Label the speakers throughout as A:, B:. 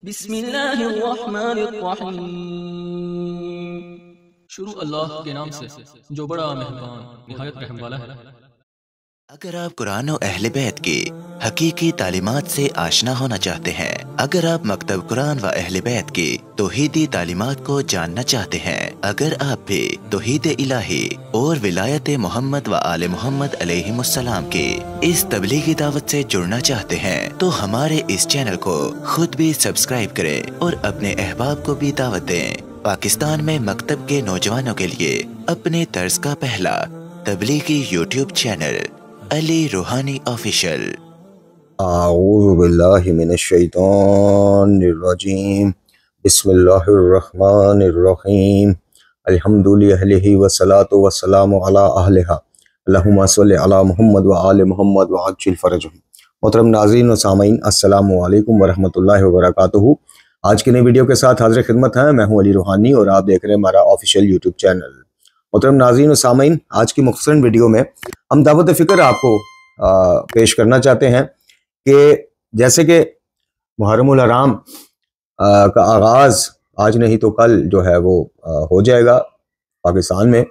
A: बिस्मिल्लाहिर्रहमानिर्रहीम। शुरू अल्लाह के नाम से जो बड़ा मेहरबान निहायत रहम वाला है।
B: अगर आप कुरान और अहले बैत की हकीकी तालीमात से आशना होना चाहते हैं, अगर आप मकतब कुरान व अहले बैत की तौहीदी तालीमात को जानना चाहते हैं, अगर आप भी तौहीद इलाही और विलायत मोहम्मद व आले मोहम्मद अलैहिमुस्सलाम की इस तबलीगी दावत से जुड़ना चाहते हैं, तो हमारे इस चैनल को खुद भी सब्सक्राइब करें और अपने अहबाब को भी दावत दें। पाकिस्तान में मकतब के नौजवानों के लिए अपने तर्ज का पहला तबलीगी यूट्यूब चैनल अली रूहानी ऑफिशियल।
C: आऊज़ु बिल्लाहि मिनश शैतानिर्रजीम। बिस्मिल्लाहिर्रहमानिर्रहीम। अल्हम्दुलिल्लाहि वस्सलातु वस्सलामु अला अहलिहा। अल्लाहुम्मा सल्लि अला मुहम्मद व आले मुहम्मद व अज्जिल फरजहुम। मोहतरम नाज़रीन व सामीन, अस्सलामु अलैकुम व रहमतुल्लाहि व बरकातुहू। आज की नई वीडियो के साथ हाज़िर खिदमत है। मैं हूँ अली रूहानी और आप देख रहे हैं हमारा ऑफिशियल यूट्यूब चैनल। मोहतरम नाज़रीन व सामीन, आज की मुख्तसर वीडियो में हम दावत फ़िक्र आपको पेश करना चाहते हैं कि जैसे कि मुहर्रमुल हराम का आगाज़ आज नहीं तो कल जो है वो हो जाएगा पाकिस्तान में,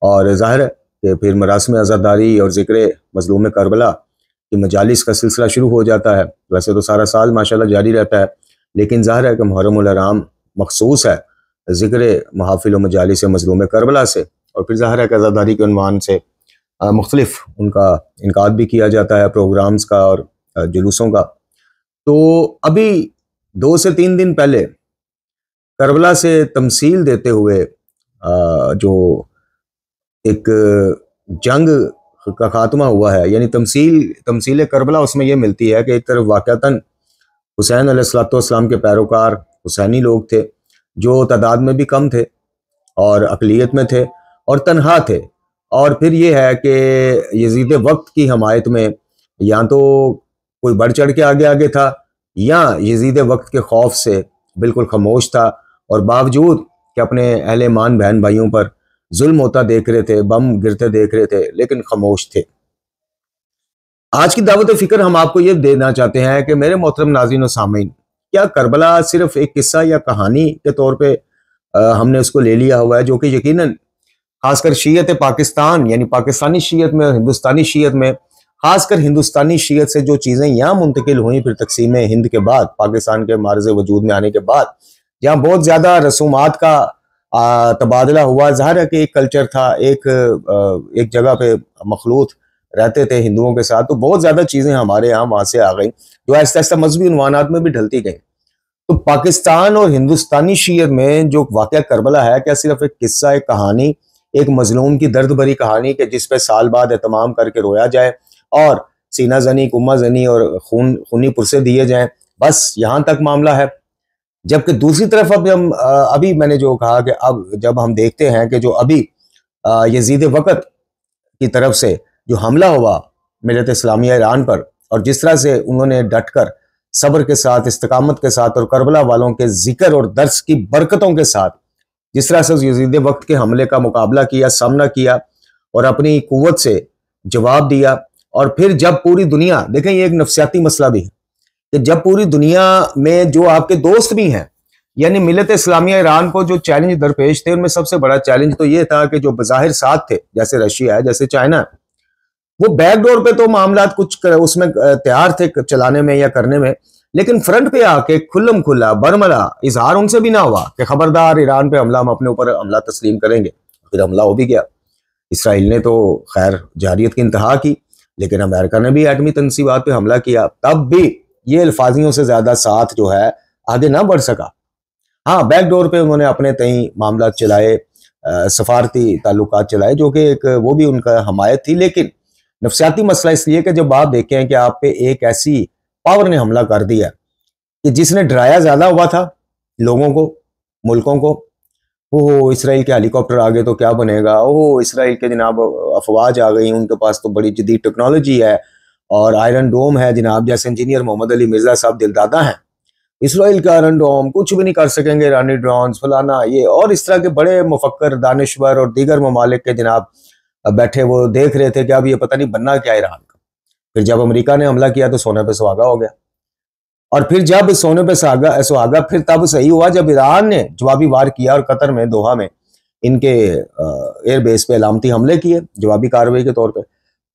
C: और ज़ाहिर है कि फिर मरासिम आज़ादारी और ज़िक्र मज़लूम करबला की मजालिस का सिलसिला शुरू हो जाता है। वैसे तो सारा साल माशाल्लाह जारी रहता है, लेकिन ज़ाहिर है कि मुहर्रमुल हराम मखसूस है ज़िक्र महाफिल और मजालिस मज़लूम करबला से, और फिर ज़ाहिर है कि आज़ादारी के उन्वान से मुख्तलिफ उनका इनकाद भी किया जाता है, प्रोग्राम्स का और जुलूसों का। तो अभी 2 से 3 दिन पहले करबला से तमसील देते हुए जो एक जंग का खात्मा हुआ है, यानी तमसील करबला, उसमें यह मिलती है कि एक तरफ वाक़तन हुसैन अलैहिस्सलाम के पैरोकार हुसैनी लोग थे जो तादाद में भी कम थे और अक़लियत में थे और तन्हा थे, और फिर ये है कि यजीद वक्त की हमायत में या तो कोई बढ़ चढ़ के आगे आगे था या यजीद वक्त के खौफ से बिल्कुल खामोश था, और बावजूद कि अपने अहले मान बहन भाइयों पर जुल्म होता देख रहे थे, बम गिरते देख रहे थे, लेकिन खामोश थे। आज की दावत फ़िक्र हम आपको ये देना चाहते हैं कि मेरे मोहतरम नाज़रीन और सामीन, क्या करबला सिर्फ एक किस्सा या कहानी के तौर पे हमने उसको ले लिया हुआ है, जो कि यकीनन खासकर शीयत पाकिस्तान यानी पाकिस्तानी शीयत में और हिंदुस्तानी शीयत में, खासकर हिंदुस्तानी शीयत से जो चीज़ें यहाँ मुंतकिल हुई फिर तकसीम हिंद के बाद, पाकिस्तान के मार्ज़ वजूद में आने के बाद, जहाँ बहुत ज़्यादा रसूमात का तबादला हुआ। ज़ाहिर है कि एक कल्चर था, एक जगह पे मखलूत रहते थे हिंदुओं के साथ, तो बहुत ज़्यादा चीज़ें हमारे यहाँ वहाँ से आ गई जो आहिस्ता आहिस्ता मजहबी उन्वानात में भी ढलती गई। तो पाकिस्तान और हिंदुस्तानी शीयत में जो वाक़या करबला है, क्या सिर्फ एक किस्सा, एक कहानी, एक मजलूम की दर्द भरी कहानी कि जिस पे साल बाद एहतमाम करके रोया जाए और सीना जनी, कुम्मा जनी और खूनी पुरसे दिए जाएं, बस यहाँ तक मामला है? जबकि दूसरी तरफ अब हम अभी मैंने जो कहा कि अब जब हम देखते हैं कि जो अभी यजीद वक्त की तरफ से जो हमला हुआ मिल्लत इस्लामिया ईरान पर, और जिस तरह से उन्होंने डटकर सब्र के साथ, इस्तकामत के साथ और करबला वालों के जिक्र और दर्स की बरकतों के साथ जिस तरह से यजीद वक्त के हमले का मुकाबला किया, सामना किया और अपनी कुव्वत से जवाब दिया, और फिर जब पूरी दुनिया, देखें ये एक नफ्सियाती मसला भी है कि जब पूरी दुनिया में जो आपके दोस्त भी हैं, यानी मिल्लत इस्लामिया ईरान को जो चैलेंज दरपेश थे, उनमें सबसे बड़ा चैलेंज तो ये था कि जो बज़ाहिर साथ थे, जैसे रशिया है, जैसे चाइना है, वो बैकडोर पे तो मामला कुछ उसमें तैयार थे चलाने में या करने में, लेकिन फ्रंट पे आके खुल्लम खुल्ला बरमला इजहार उनसे भी ना हुआ कि खबरदार ईरान पे हमला, हम अपने ऊपर हमला तस्लीम करेंगे। फिर हमला हो भी गया। इसराइल ने तो खैर जारियत की इंतहा की, लेकिन अमेरिका ने भी एटमी तनसीबात पे हमला किया, तब भी ये अल्फाजियों से ज्यादा साथ जो है आगे ना बढ़ सका। हाँ, बैकडोर पे उन्होंने अपने तई मामला चलाए, सफारती ताल्लुकात चलाए, जो कि एक वो भी उनका हमायत थी। लेकिन नफ्सियाती मसला इसलिए कि जब आप देखें कि आप पे एक ऐसी पावर ने हमला कर दिया कि जिसने डराया ज्यादा हुआ था लोगों को, मुल्कों को, ओह इसराइल के हेलीकॉप्टर आ गए तो क्या बनेगा, ओह इसराइल के जनाब अफवाज आ गई, उनके पास तो बड़ी जदीद टेक्नोलॉजी है और आयरन डोम है जनाब, जैसे इंजीनियर मोहम्मद अली मिर्जा साहब दिलदादा हैं, इसराइल का आयरन डोम कुछ भी नहीं कर सकेंगे, ईरानी ड्रोन्स फलाना ये, और इस तरह के बड़े मुफक्कर, दानिश्वर और दीगर ममालिक के जनाब बैठे वो देख रहे थे कि अब ये पता नहीं बनना क्या ईरान का। फिर जब अमेरिका ने हमला किया तो सोने पे सुहागा हो गया। और फिर जब सोने पे सुहागा फिर तब सही हुआ जब ईरान ने जवाबी वार किया और कतर में दोहा में इनके एयरबेस पे अलामती हमले किए जवाबी कार्रवाई के तौर पे।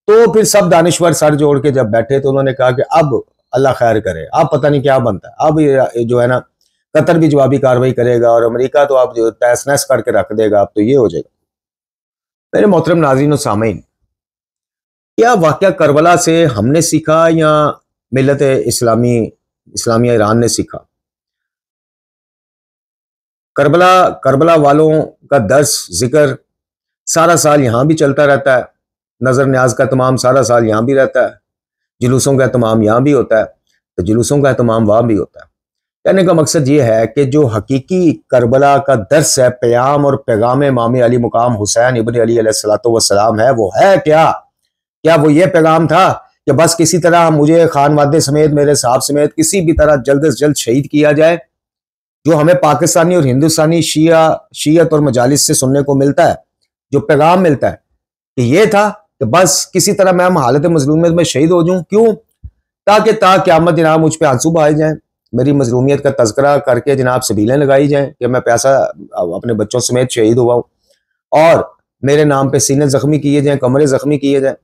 C: तो फिर सब दानिश्वर सर जोड़ के जब बैठे तो उन्होंने कहा कि अब अल्लाह खैर करे, अब पता नहीं क्या बनता है, अब ये जो है ना कतर भी जवाबी कार्रवाई करेगा और अमेरिका तो अब जो तहस नहस करके रख देगा, अब तो ये हो जाएगा। मेरे मोहतरम नाज़रीन और सामीन, क्या वाकया करबला से हमने सीखा या मिलत इस्लामिया ईरान ने सीखा? करबला वालों का दर्स जिक्र सारा साल यहां भी चलता रहता है, नजर न्याज का तमाम सारा साल यहां भी रहता है, जुलूसों का एहतमाम यहां भी होता है, तो जुलूसों का एहतमाम वहां भी होता है। कहने का मकसद ये है कि जो हकीकी करबला का दर्स है, प्याम और पैगाम इमाम अली मुकाम हुसैन इब्न अली अलैहिस्सलातु वस्सलाम है, वो है क्या? क्या वो ये पैगाम था कि बस किसी तरह मुझे खानवादे समेत मेरे साहब समेत किसी भी तरह जल्द से जल्द शहीद किया जाए, जो हमें पाकिस्तानी और हिंदुस्तानी शियत और मजालिस से सुनने को मिलता है, जो पैगाम मिलता है कि ये था कि बस किसी तरह मैं हालत मजलूमियत में शहीद हो जाऊं? क्यों? ताकि क़यामत जनाब मुझ पे आंसू बहाए जाएं, मेरी मजलूमियत का तज़किरा करके जनाब सबीलें लगाई जाएं कि मैं पैसा अपने बच्चों समेत शहीद हुआ हूं, और मेरे नाम पे सीने जख्मी किए जाएं, कमरे जख्मी किए जाएं।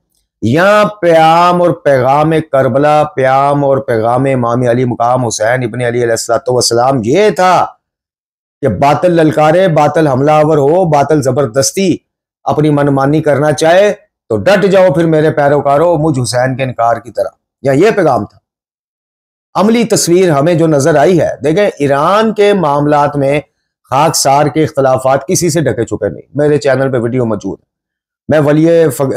C: या प्याम और पैगाम करबला, प्याम और पैगाम इमाम अली मुकाम हुसैन इब्न अली अलैहिस्सलातु वस्सलाम ये था कि बातिल ललकारे, बातिल हमलावर हो, बातिल जबरदस्ती अपनी मनमानी करना चाहे तो डट जाओ फिर मेरे पैरोकारों, मुझ हुसैन के इनकार की तरह। या ये पैगाम था। अमली तस्वीर हमें जो नजर आई है, देखें ईरान के मामलात में खाकसार के इख्तलाफात किसी से ढके छुपे नहीं। मेरे चैनल पे वीडियो मौजूद है। मैं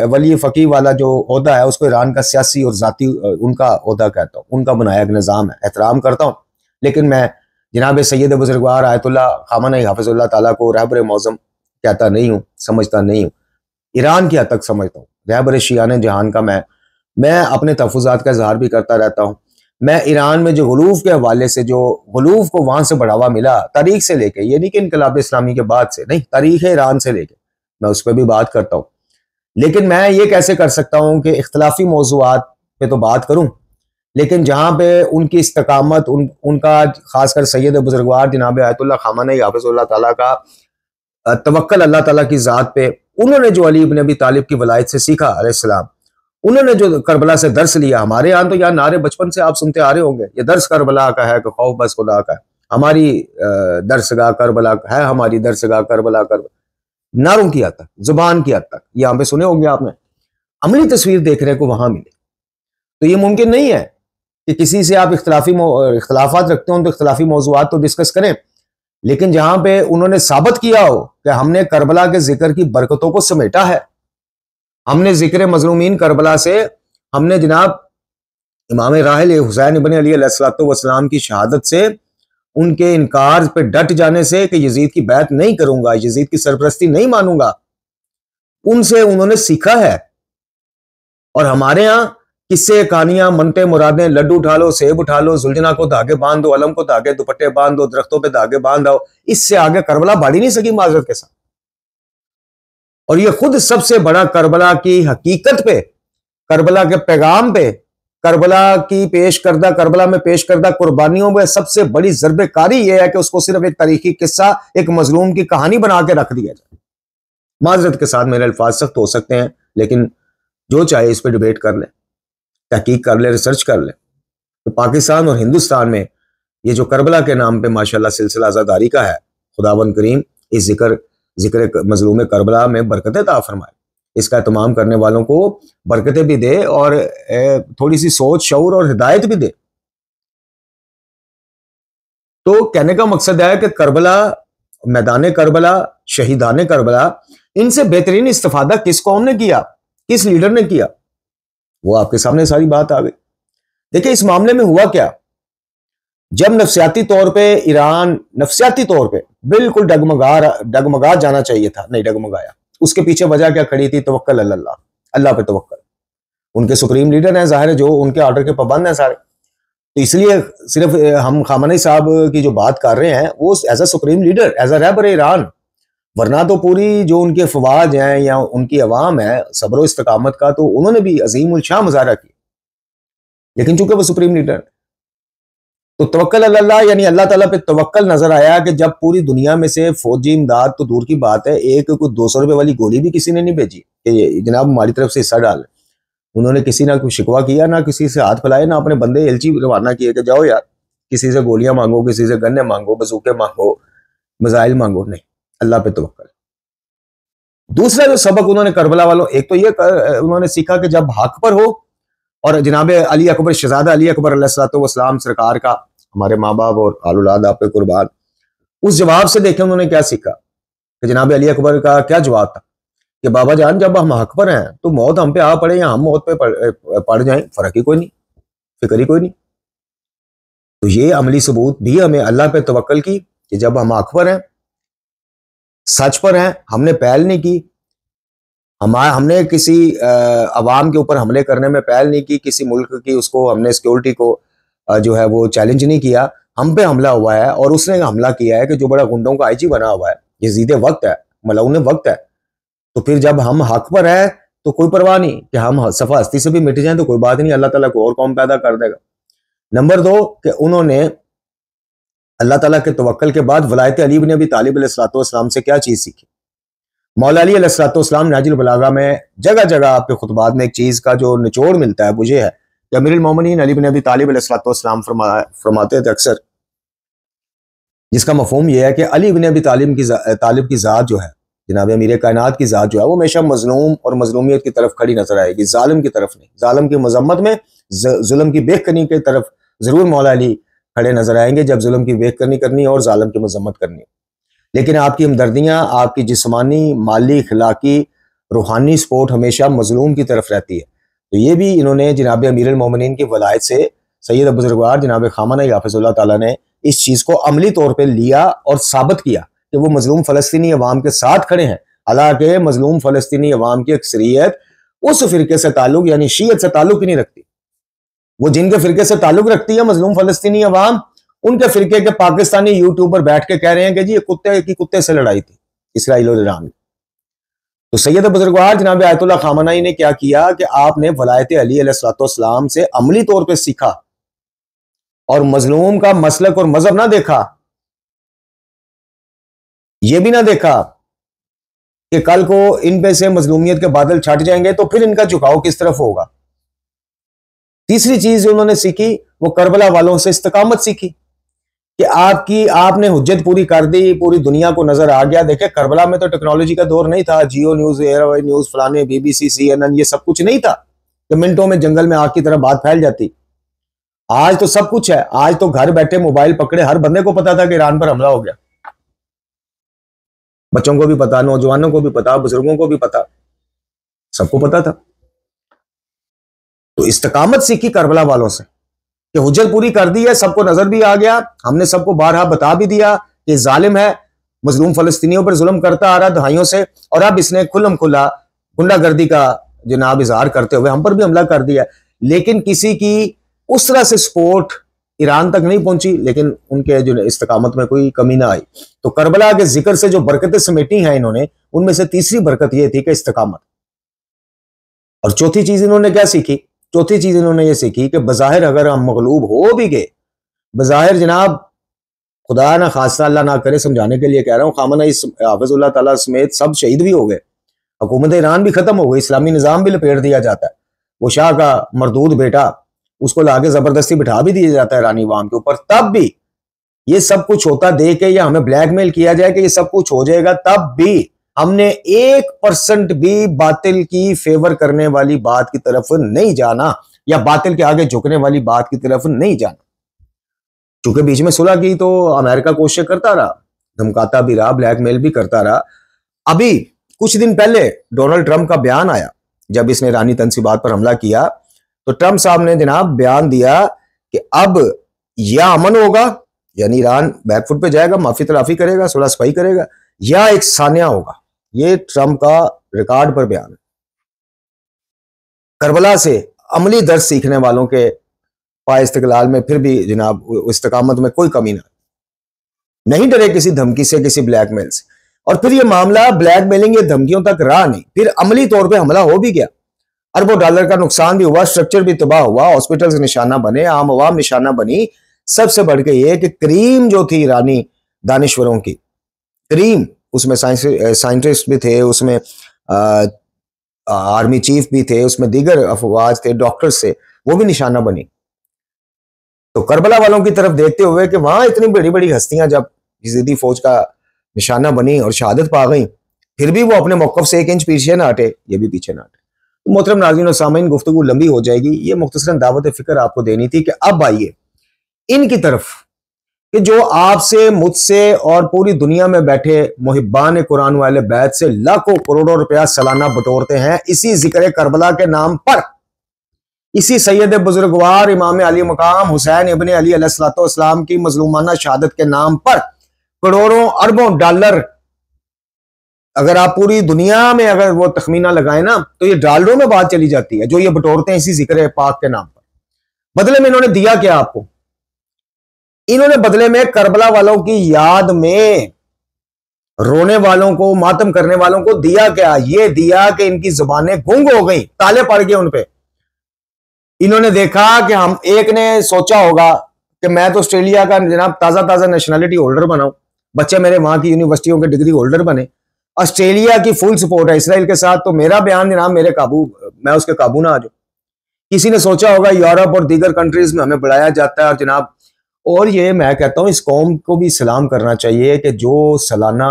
C: वली फकी वाला जो ओहदा है उसको ईरान का सियासी और जाती उनका ओहदा कहता हूँ, उनका बनाया एक निज़ाम है, एहतराम करता हूँ। लेकिन मैं जनाब सैयद बुजुर्गवार आयतुल्लाह खामनई हाफिजुल्लाह ताला को रहबर मौज़म कहता नहीं हूँ, समझता नहीं हूँ। ईरान की हद तक समझता हूँ। रहबर शियाने जहान का मैं अपने तहफ़्फ़ुज़ात का इजहार भी करता रहता हूँ। मैं ईरान में जो गुलूफ के हवाले से, जो गुलूफ को वहां से बढ़ावा मिला तारीख से लेके, ये नहीं कि इनकलाब इस्लामी के बाद से नहीं, तारीख ईरान से लेके मैं उस पर भी बात करता हूँ। लेकिन मैं ये कैसे कर सकता हूँ कि इख्तलाफी मौज़ूआत पे तो बात करूँ, लेकिन जहाँ पे उनकी इस्तकामत, उनका खासकर सैयद बुजुर्गवार जनाब आयतुल्लाह खामनई हाफिज़ुल्लाह ताला का तवक्कल अल्लाह ताला की ज़ात पे, उन्होंने जो अली इब्न अबी तालिब की वलायत से सीखा अलैहिस्सलाम, उन्होंने जो करबला से दर्स लिया। हमारे यहाँ तो यार नारे बचपन से आप सुनते आ रहे होंगे, ये दर्स करबला का है कि खौफ बस खुदा का है, हमारी दर्सगाह करबला है, हमारी दर्सगाह करबला नारों की हद तक, जुबान की हद तक यहाँ पे सुने होंगे आपने। अमली तस्वीर देखने को वहां मिले तो ये मुमकिन नहीं है कि किसी से आप इख्तलाफात रखते हो तो इख्तलाफी मौज़ूआत तो डिस्कस करें, लेकिन जहां पे उन्होंने साबित किया हो कि हमने करबला के जिक्र की बरकतों को समेटा है, हमने जिक्र मजलूमीन करबला से, हमने जनाब इमाम राहिल हुसैन इब्न अली अलैहिस्सलातु वस्सलाम की शहादत से, उनके इनकार पे डट जाने से कि यजीद की बैत नहीं करूंगा, यजीद की सरपरस्ती नहीं मानूंगा, उनसे उन्होंने सीखा है। और हमारे यहाँ किस्से, कहानियां, मनते, मुरादें, लड्डू उठा लो, सेब उठा लो, जुलजना को धागे बांध दो, अलम को धागे, दुपट्टे बांध दो, दरख्तों पे धागे बांध दो, इससे आगे करबला बढ़ ही नहीं सकी माजरत के साथ। और ये खुद सबसे बड़ा करबला की हकीकत पे, करबला के पैगाम पे, करबला की करबला में पेश करदा कुर्बानियों में सबसे बड़ी ज़र्बेकारी यह है कि उसको सिर्फ एक तारीखी किस्सा, एक मजलूम की कहानी बना के रख दिया जाए। माजरत के साथ मेरे अल्फाज सख्त हो सकते हैं, लेकिन जो चाहे इस पर डिबेट कर ले, तहकीक कर ले, रिसर्च कर ले। तो पाकिस्तान और हिंदुस्तान में ये जो करबला के नाम पे माशाल्लाह सिलसिला आज़ादारी का है, खुदावंद करीम इस जिक्र मजलूम करबला में बरकतें अता फरमाए, इसका तमाम करने वालों को बरकतें भी दे और थोड़ी सी सोच, शऊर और हिदायत भी दे। तो कहने का मकसद है कि करबला, मैदान करबला, शहीदान करबला, इनसे बेहतरीन इस्तिफादा किस कौम ने किया, किस लीडर ने किया, वो आपके सामने सारी बात आ गई। देखिए इस मामले में हुआ क्या, जब नफसियाती तौर पे ईरान नफसियाती तौर पे बिल्कुल डगमगा जाना चाहिए था, नहीं डगमगाया, उसके पीछे वजह क्या खड़ी थी? तवक्कल अल्लाह, अल्लाह पे तवक्कल। उनके सुप्रीम लीडर हैं, जाहिर है जो उनके ऑर्डर के पाबंद हैं सारे, तो इसलिए सिर्फ हम खामनई साहब की जो बात कर रहे हैं वो as a supreme leader, as a रहबर ईरान, वरना तो पूरी जो उनके अफवाज हैं या उनकी अवाम है सब्र व इस्तकामत का, तो उन्होंने भी अजीम उल शान मुजाहरा किया। लेकिन चूंकि वो सुप्रीम लीडर, तो तवक्कल अल्लाह यानी अल्लाह ताला पे तवक्कल नजर आया कि जब पूरी दुनिया में से फौजी इमदाद तो दूर की बात है, एक कुछ 200 रुपए वाली गोली भी किसी ने नहीं भेजी कि जनाब हमारी तरफ से हिस्सा डाल। उन्होंने किसी ना कोई शिकवा किया, ना किसी से हाथ फैलाए, ना अपने बंदे एलची रवाना किए कि जाओ यार किसी से गोलियां मांगो, किसी से गन्ने मांगो, बसूके मांगो, मिसाइल मांगो। नहीं, अल्लाह पे तवक्कल। दूसरा जो सबक उन्होंने करबला वालों, एक तो ये उन्होंने सीखा कि जब हक पर हो, और जनाब अली अकबर, शहजादा अली अकबर अलैहिस्सलाम सरकार का, हमारे माँ बाप और आलुलाद आप पे कुर्बान, उस जवाब से देखें उन्होंने क्या सीखा कि जनाब अली अकबर का क्या जवाब था कि बाबा जान जब हम हक पर हैं तो मौत हम पे आ पड़े या हम मौत पे पड़ जाएं, फर्क ही कोई नहीं, फिक्र ही कोई नहीं। तो ये अमली सबूत भी हमें अल्लाह पे तवक्कल की कि जब हम हक पर हैं, सच पर हैं, हमने पहल नहीं की, हमने किसी अवाम के ऊपर हमले करने में पहल नहीं की, किसी मुल्क की उसको हमने सिक्योरिटी को जो है वो चैलेंज नहीं किया, हम पे हमला हुआ है और उसने हमला किया है कि जो बड़ा गुंडों का आईजी बना हुआ है, यजीद वक्त है, मलऊन वक्त है। तो फिर जब हम हक पर है तो कोई परवाह नहीं कि हम सफा हस्ती से भी मिट जाएं तो कोई बात नहीं, अल्लाह ताला को और कौम पैदा कर देगा। नंबर 2 कि उन्होंने अल्लाह ताला के तवक्कल के बाद वलायत अली इब्न अबी तालिब अलैहिस्सलाम से क्या चीज सीखी। मौला अली अलैहिस्सलाम नाजिल बलागा में जगह जगह आपके खुतबात में एक चीज का जो निचोड़ मिलता है वो ये है कि अमीरुल मोमिनीन अली इब्न अबी तालिब अलैहिस्सलाम फरमाते थे अक्सर, जिसका मफहूम यह है कि अली इब्न अबी तालिब की जात जो है, जनाब अमीर कायनात की जात जो है, वो हमेशा मजलूम और मजलूमियत की तरफ खड़ी नजर आएगी, जालिम की तरफ नहीं। जालिम की मजम्मत में, जुल्म की बेखनी की तरफ जरूर मौला अली खड़े नजर आएंगे जब जुल्म की बेखनी करनी और जालिम की मजम्मत करनी। लेकिन आपकी हमदर्दियां, आपकी जिस्मानी, माली, अखलाकी, रूहानी सपोर्ट हमेशा मजलूम की तरफ रहती है। तो ये भी इन्होंने जनाब अमीरुल मोमिनीन की वलायत से सैयद बुजुर्गवार जनाब खामना हाफिज़ुल्लाह ताला ने इस चीज को अमली तौर पर लिया और साबित किया कि वो मजलूम फलस्तीनी अवाम के साथ खड़े हैं। हालांकि मजलूम फलस्तीनी अवाम की अक्सरियत उस फिरके से ताल्लुक यानी शीयत से ताल्लुक ही नहीं रखती। वो जिनके फिरके से ताल्लुक रखती है मजलूम फलस्तीनी अवाम, उनके फिरके के पाकिस्तानी यूट्यूबर बैठ के कह रहे हैं कि जी ये कुत्ते से लड़ाई थी इसराइल और ईरान। तो सैयद बुजुर्गवार जनाब आयतुल्लाह खामनाई ने क्या किया कि आपने वलायत अली अलैहिस्सलाम से अमली तौर पर सीखा और मजलूम का मसलक और मजहब ना देखा। यह भी ना देखा कि कल को इन पे से मजलूमियत के बादल छट जाएंगे तो फिर इनका झुकाव किस तरफ होगा। तीसरी चीज जो उन्होंने सीखी वो करबला वालों से इस्तिकामत सीखी कि आपने हुज्जत पूरी कर दी, पूरी दुनिया को नजर आ गया। देखिए करबला में तो टेक्नोलॉजी का दौर नहीं था, जियो न्यूज, एयरवाई न्यूज, फलाने, बीबीसी, CNN, ये सब कुछ नहीं था कि मिनटों में जंगल में आग की तरह बात फैल जाती। आज तो सब कुछ है। आज तो घर बैठे मोबाइल पकड़े हर बंदे को पता था कि ईरान पर हमला हो गया। बच्चों को भी पता, नौजवानों को भी पता, बुजुर्गों को भी पता, सबको पता था। तो इस्तिकामत सीखी करबला वालों से कि हुज्जत पूरी कर दी है, सबको नजर भी आ गया, हमने सबको बारहा बता भी दिया कि जालिम है, मजलूम फलस्तीनियों पर जुल्म करता आ रहा दहाइयों से, और अब इसने खुल्लम खुल्ला गुंडागर्दी का जनाब इजहार करते हुए हम पर भी हमला कर दिया। लेकिन किसी की उस तरह से सपोर्ट ईरान तक नहीं पहुंची, लेकिन उनके जो इस्तिकामत में कोई कमी ना आई। तो करबला के जिक्र से जो बरकतें समेटी हैं इन्होंने, उनमें से तीसरी बरकत यह थी कि इस्तिकामत। और चौथी चीज इन्होंने क्या सीखी? चौथी चीज इन्होंने ये सीखी कि बज़ाहिर अगर हम मगलूब हो भी गए, बज़ाहिर जनाब खुदा ना खास्ता अल्लाह ना करे, समझाने के लिए कह रहा हूं, खामना हाफिज़ुल्लाह ताला समेत सब शहीद भी हो गए, हुकूमत ईरान भी खत्म हो गई, इस्लामी निज़ाम भी लपेट दिया जाता है, वो शाह का मरदूद बेटा उसको लाके जबरदस्ती बिठा भी दिया जाता है ईरानी अवाम के ऊपर, तब भी ये सब कुछ होता देख के या हमें ब्लैकमेल किया जाए कि ये सब कुछ हो जाएगा, तब भी हमने 1% भी बातिल की फेवर करने वाली बात की तरफ नहीं जाना या बातिल के आगे झुकने वाली बात की तरफ नहीं जाना। चूंकि बीच में सुलह की तो अमेरिका कोशिश करता रहा, धमकाता भी रहा, ब्लैकमेल भी करता रहा। अभी कुछ दिन पहले डोनाल्ड ट्रंप का बयान आया, जब इसने ईरानी तंसीबात पर हमला किया तो ट्रंप साहब ने जनाब बयान दिया कि अब या अमन होगा, यानी ईरान बैकफुट पे जाएगा, माफी तलाफी करेगा, सुलह सफाई करेगा, या एक सानिया होगा। ये ट्रंप का रिकॉर्ड पर बयान है। करबला से अमली दर्स सीखने वालों के पाए इस्तिकलाल में फिर भी जनाब इस्तिकामत में कोई कमी नहीं डरे किसी धमकी से, किसी ब्लैकमेल से। और फिर ये मामला ब्लैकमेलिंग या धमकियों तक रहा नहीं, फिर अमली तौर पे हमला हो भी गया, अरबों डॉलर का नुकसान भी हुआ, स्ट्रक्चर भी तबाह हुआ, हॉस्पिटल्स निशाना बने, आम आवाम निशाना बनी, सबसे बढ़ के ये कि करीम जो थी रानी दानिश्वरों की, करीम, उसमें साइंटिस्ट भी थे, उसमें आर्मी चीफ भी थे, उसमें दीगर अफवाज थे, डॉक्टर्स थे, वो भी निशाना बनी। तो करबला वालों की तरफ देखते हुए कि वहां इतनी बड़ी बड़ी हस्तियां जब यजीदी फौज का निशाना बनी और शहादत पा गई, फिर भी वो अपने मौकफ से 1 इंच पीछे ना हटे, ये भी पीछे ना हटे। तो मोहतरम नाज़रीन और सामीन, गुफ्तगू लंबी हो जाएगी, ये मुख्तसरन दावत फिक्र आपको देनी थी कि अब आइए इनकी तरफ कि जो आपसे, मुझसे और पूरी दुनिया में बैठे मुहिब्बान कुरान वाले बैत से लाखों करोड़ों रुपया सालाना बटोरते हैं इसी जिक्र करबला के नाम पर, इसी सैयद बुजुर्गवार इमाम अली मकाम हुसैन इब्ने अली अलैहिस्सलाम की मजलूमाना शहादत के नाम पर करोड़ों अरबों डॉलर, अगर आप पूरी दुनिया में अगर वो तखमीना लगाए ना तो ये डॉलरों में बात चली जाती है, जो ये बटोरते हैं इसी जिक्र पाक के नाम पर। बदले में इन्होंने दिया क्या आपको? इन्होंने बदले में करबला वालों की याद में रोने वालों को, मातम करने वालों को दिया क्या? ये दिया कि इनकी जुबानें गुंग हो गई, ताले पड़ गए उन पे। इन्होंने देखा कि हम, एक ने सोचा होगा कि मैं तो ऑस्ट्रेलिया का जनाब ताजा ताजा नेशनलिटी होल्डर बनाऊं, बच्चे मेरे वहां की यूनिवर्सिटियों के डिग्री होल्डर बने, ऑस्ट्रेलिया की फुल सपोर्ट है इसराइल के साथ, तो मेरा बयान जनाब मेरे काबू, मैं उसके काबू ना आ जाऊं। किसी ने सोचा होगा यूरोप और दीगर कंट्रीज में हमें बढ़ाया जाता है और जनाब, और ये मैं कहता हूं इस कौम को भी सलाम करना चाहिए कि जो सालाना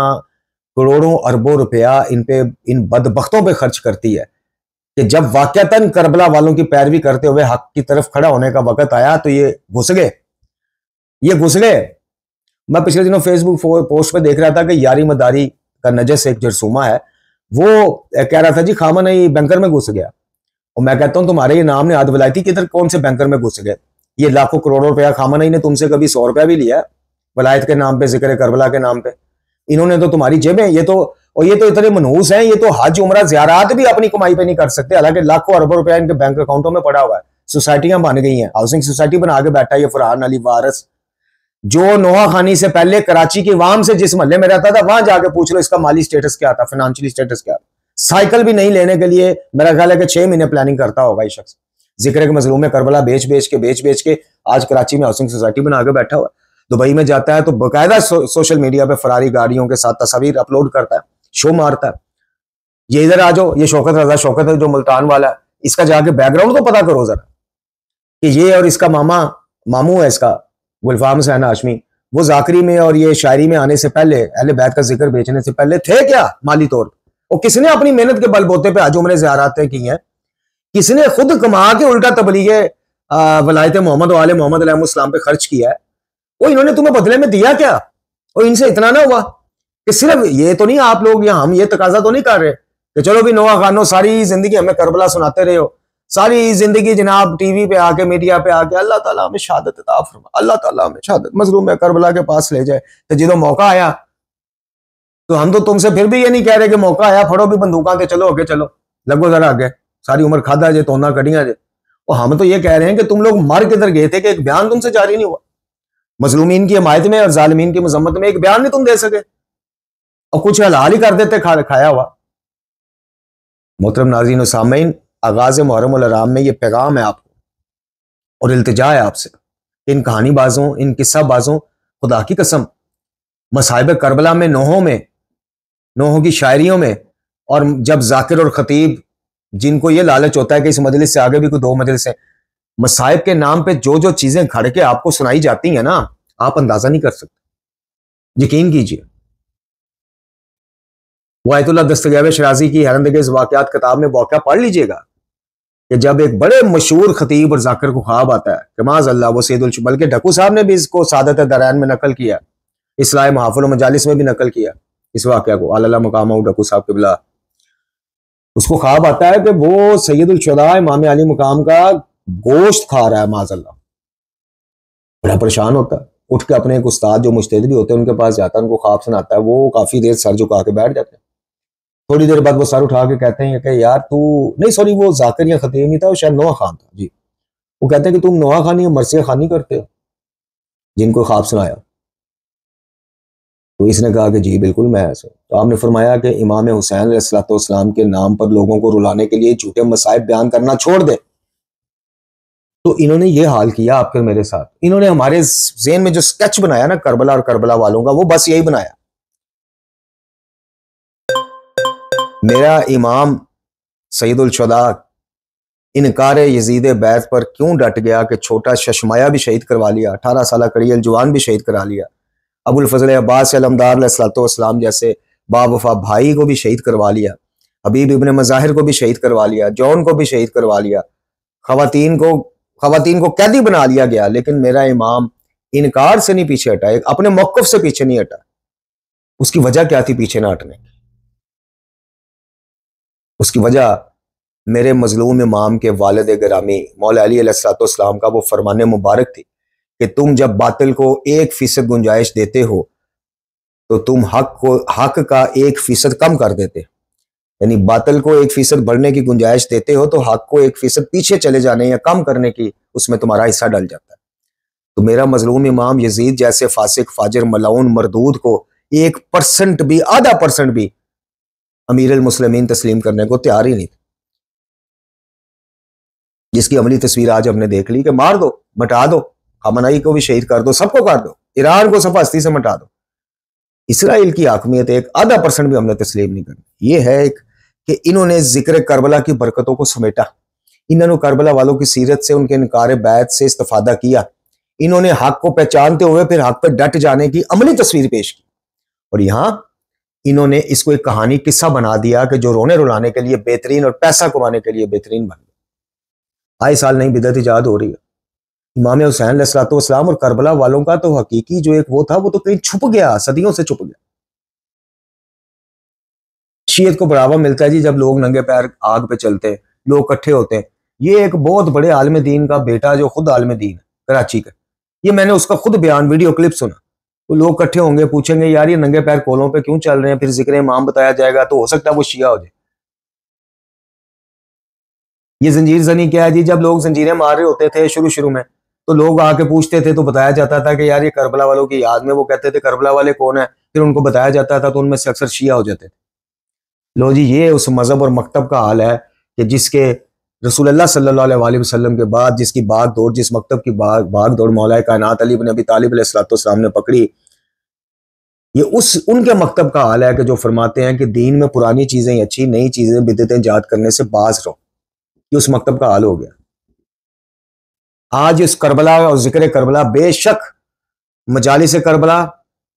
C: करोड़ों अरबों रुपया इन पे, इन बदबख्तों पे खर्च करती है, कि जब वाकयातन करबला वालों की पैरवी करते हुए हक की तरफ खड़ा होने का वक्त आया तो ये घुस गए, ये घुस गए। मैं पिछले दिनों फेसबुक पोस्ट पे देख रहा था कि यारी मदारी का नजस एक जरसूमा है, वो कह रहा था जी खामनेई बैंकर में घुस गया, और मैं कहता हूं तुम्हारे ये नाम ने आद वलायती किधर, कौन से बैंकर में घुस गए? ये लाखों करोड़ों रुपया खामनेई ने तुमसे कभी 100 रुपया भी लिया वलायत के नाम पे, जिक्र करबला के नाम पे? इन्होंने तो तुम्हारी जेबें, ये तो, और ये तो इतने मनहूस हैं, ये तो हज उमरा ज़ियारत भी अपनी कमाई पे नहीं कर सकते, हालांकि लाखों अरबों रुपया इनके बैंक अकाउंटों में पड़ा हुआ है। सोसाइटियां बन गई हैं, हाउसिंग सोसाइटी बना के बैठा है ये फरहान अली वारिस, जो नोहा खानी से पहले कराची के वाम से जिस मोहल्ले में रहता था, वहां जाके पूछ लो इसका माली स्टेटस क्या था, फाइनेंशियली स्टेटस क्या था। साइकिल भी नहीं लेने के लिए मेरा ख्याल है कि 6 महीने प्लानिंग करता होगा ये शख्स। जिक्र के मजलूम करबला बेच बेच के आज कराची में हाउसिंग सोसाइटी बना के बैठा हुआ। दुबई में जाता है तो बाकायदा सोशल मीडिया पे फरारी गाड़ियों के साथ तस्वीर अपलोड करता है, शो मारता है, ये इधर आ जाओ, ये शौकत रजा शौकत है जो मुल्तान वाला है, इसका जाके बैकग्राउंड तो पता करो जरा कि ये और इसका मामू है इसका गुलफाम हुसैन हाशमी, वो जाकरी में और ये शायरी में आने से पहले, अहले बैत का जिक्र बेचने से पहले थे क्या माली तौर पर? और किसने अपनी मेहनत के बलबोते पे हज उमरे ज़ियारतें की हैं? किसने खुद कमा के उल्टा तबलीगे वलायत मोहम्मद वाले मोहम्मद अलैहिस्सलाम पे खर्च किया है? वो इन्होंने तुम्हें बदले में दिया क्या? और इनसे इतना ना हुआ कि सिर्फ ये तो नहीं, आप लोग या हम ये तकाजा तो नहीं कर रहे कि चलो भी नोआ खानो सारी जिंदगी हमें करबला सुनाते रहे हो, सारी जिंदगी जनाब टीवी पे आके, मीडिया पे आके अल्लाह ताला हमें शहादत अता फरमा, अल्लाह ताला हमें शहादत मजलूम है करबला के पास ले जाए। तो जो मौका आया तो हम तो तुमसे फिर भी ये नहीं कह रहे कि मौका आया फड़ो भी बंदूका के चलो आगे, चलो लगो जरा आगे, सारी उम्र खादा जे तोना कड़िया जे। और हम तो ये कह रहे हैं कि तुम लोग मर किधर गए थे कि एक बयान तुमसे जारी नहीं हुआ, मजलूमीन की हमायत में और जालिमीन की मजम्मत में एक बयान नहीं तुम दे सके, और कुछ हलाल ही कर देते खाया हुआ। मोहतरम नाज़रीन और सामीन, आगाज मुहर्रम उल हराम में ये पैगाम है आपको और इल्तिजा है आपसे, इन कहानीबाजों, इन किस्साबाजों, खुदा की कसम मसाइब करबला में, नोहों की शायरियों में, और जब जाकिर और खतीब जिनको ये लालच होता है कि इस मजलिस से आगे भी कोई 2 मजलिस है, मसाइब के नाम पे जो जो चीजें खड़ के आपको सुनाई जाती हैं ना, आप अंदाजा नहीं कर सकते। यकीन कीजिए, वायतुल्लाह दस्तगियाब शराजी की हैरतअंगेज़ वाक़यात किताब में वाक़या पढ़ लीजिएगा कि जब एक बड़े मशहूर खतीब और जाकिर को ख्वाब आता है कि माज़अल्लाह वो सैयदुल, बल्कि ढक्कू साहब ने भी इसको सादत दरैन में नकल किया, इस्लाह महाफिल मजालिस में भी नकल किया इस वाक़या को, आला मकाम ढक्कू साहब किबला, उसको ख्वाब आता है कि वो सैयदुल शुहदा इमाम अली मकाम का गोश्त खा रहा है माज़अल्लाह। बड़ा परेशान होता है, उठ के अपने एक उस्ताद जो मुज्तहिद भी होते हैं उनके पास जाता है, उनको ख्वाब सुनाता है, वो काफी देर सर झुका के बैठ जाते हैं। थोड़ी देर बाद वो सर उठा के कहते हैं कि यार तू नहीं, सॉरी वो जाकिर या खतीब नहीं था, वो शायद नोआ खान था जी। वो कहते हैं कि तुम नोआ खानी या मरसिया खानी करते हो जिनको ख्वाब सुनाया? तो इसने कहा कि जी बिल्कुल मैं ऐसा। तो आपने फरमाया कि इमाम हुसैन अलैहिस्सलाम के नाम पर लोगों को रुलाने के लिए झूठे मसाइब बयान करना छोड़ दे, तो इन्होंने ये हाल किया आपके मेरे साथ। इन्होंने हमारे ज़हन में जो स्केच बनाया ना करबला और करबला वालों का, वो बस यही बनाया। मेरा इमाम सैयदुल शुहदा इनकार यजीद बैत पर क्यों डट गया कि छोटा शशमाया भी शहीद करवा लिया, 18 साल कड़ियल जवान भी शहीद करा लिया, अबुल फजल अब्बास अलमदार अलैहिस्सलाम जैसे बावफा भाई को भी शहीद करवा लिया, हबीब इब्न मज़ाहिर को भी शहीद करवा लिया, जॉन को भी शहीद करवा लिया, खवातीन को कैदी बना लिया गया, लेकिन मेरा इमाम इनकार से नहीं पीछे हटा, एक अपने मौक़िफ़ से पीछे नहीं हटा। उसकी वजह क्या थी पीछे ना हटने की? उसकी वजह मेरे मजलूम इमाम के वालिद गिरामी मौला अली अलैहिस्सलाम का वो फरमाने मुबारक थी कि तुम जब बातिल को 1% गुंजाइश देते हो तो तुम हक का 1% कम कर देते। यानी बातिल को 1% बढ़ने की गुंजाइश देते हो तो हक को 1% पीछे चले जाने या कम करने की उसमें तुम्हारा हिस्सा डल जाता है। तो मेरा मजलूम इमाम यजीद जैसे फासिक फाजिर मलाउन मरदूद को 1% भी, आधा % भी अमीर अल मुस्लिमीन तस्लीम करने को तैयार ही नहीं थे, जिसकी अमली तस्वीर आज हमने देख ली कि मार दो, मिटा दो, खamenei को भी शहीद कर दो, सबको कर दो, ईरान को सब हस्ती से मिटा दो। इसराइल की हाकमियत एक आधा % भी हमने तस्लीम नहीं करनी। ये है एक कि इन्होंने जिक्र करबला की बरकतों को समेटा, इन्होंने करबला वालों की सीरत से, उनके इनकार बैत से इस्तिफादा किया, इन्होंने हक को पहचानते हुए फिर हक पर डट जाने की अमली तस्वीर पेश की, और यहां इन्होंने इसको एक कहानी किस्सा बना दिया कि जो रोने रुलाने के लिए बेहतरीन और पैसा कमाने के लिए बेहतरीन बन गया। आए साल नई बिदअत इजाद हो रही है। इमाम हुसैन अलैहिस्सलाम और करबला वालों का तो हकीकी जो एक वो था वो तो कहीं छुप गया, सदियों से छुप गया। शीयत को बढ़ावा मिलता है जी जब लोग नंगे पैर आग पे चलते हैं, लोग इकट्ठे होते हैं। ये एक बहुत बड़े आलिम दीन का बेटा जो खुद आलिम दीन है कराची का, ये मैंने उसका खुद बयान वीडियो क्लिप सुना। तो लोग इकट्ठे होंगे, पूछेंगे यार ये नंगे पैर कोलों पे क्यों चल रहे हैं, फिर जिक्र इमाम बताया जाएगा तो हो सकता है वो शिया हो जाए। ये जंजीर जनी क्या है जी? जब लोग जंजीरें मार रहे होते थे शुरू में तो लोग आके पूछते थे तो बताया जाता था कि यार ये करबला वालों की याद में, वो कहते थे करबला वाले कौन है, फिर उनको बताया जाता था तो उनमें से अक्सर शिया हो जाते थे। लो जी, ये उस मजहब और मकतब का हाल है कि जिसके रसूलुल्लाह सल्लल्लाहु अलैहि वसल्लम के बाद जिसकी भाग दौड़, जिस मकतब की भाग दौड़ मौला कायनात अली इब्न अबी तालिब अलैहिस्सलाम ने पकड़ी, ये उनके मकतब का हाल है कि जो फरमाते हैं कि दीन में पुरानी चीजें अच्छी, नई चीजें बिदअतें जाद करने से बाज रहो। ये उस मकतब का हाल हो गया। आज इस करबला और जिक्र करबला, बेशक मजालिस करबला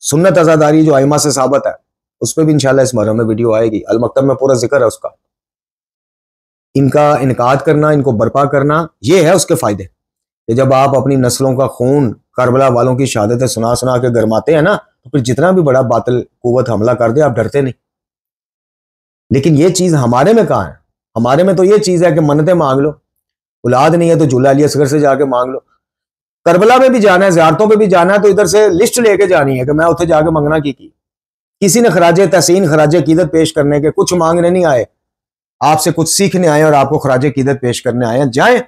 C: सुन्नत अज़ादारी जो आइमा से साबित है, उस पर भी इंशाल्लाह इस मरहम में वीडियो आएगी। अल मकतब में पूरा जिक्र है उसका। इनका इनकाद करना, इनको बर्पा करना, ये है उसके फायदे कि जब आप अपनी नस्लों का खून करबला वालों की शहादतें सुना सुना के गरमाते हैं ना, तो फिर जितना भी बड़ा बातिल कुव्वत हमला कर दे आप डरते नहीं। लेकिन ये चीज हमारे में कहाँ है? हमारे में तो ये चीज है कि मन्नतें मांग लो, औलाद नहीं है तो झूला अली असगर से जाके मांग लो। करबला में भी जाना है, ज़ियारतों पे भी जाना है तो इधर से लिस्ट लेके जानी है कि मैं उसे जाके मंगना की। किसी ने खराजे तहसीन, खराजे कीदत पेश करने के, कुछ मांगने नहीं आए, आपसे कुछ सीखने आए और आपको खराजे कीदत पेश करने आए हैं। जाएं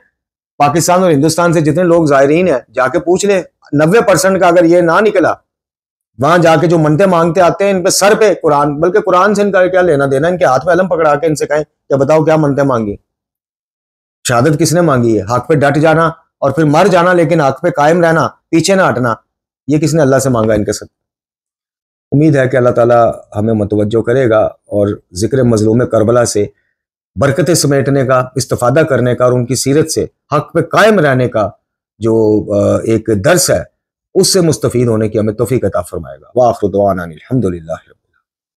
C: पाकिस्तान और हिंदुस्तान से जितने लोग ज़ायरीन हैं जाके पूछ ले, 90% का अगर ये ना निकला, वहां जाके जो मनते मांगते आते हैं इन पे सर पे कुरान, बल्कि कुरान से इनका क्या लेना देना, इनके हाथ में अलम पकड़ा के इनसे कहें कि बताओ क्या मनते मांगी। शहादत किसने मांगी है? हक पे डट जाना और फिर मर जाना, लेकिन हक पे कायम रहना, पीछे ना हटना, ये किसने अल्लाह से मांगा इनके साथ? उम्मीद है कि अल्लाह ताला हमें मुतवज्जो करेगा और जिक्र मजलूम करबला से बरकतें समेटने का, इस्तिफादा करने का और उनकी सीरत से हक पे कायम रहने का जो एक दर्स है उससे मुस्तफीद होने की हमें तौफीक अता फरमाएगा। व आखिर दुआना अनिल हम्दुलिल्लाह।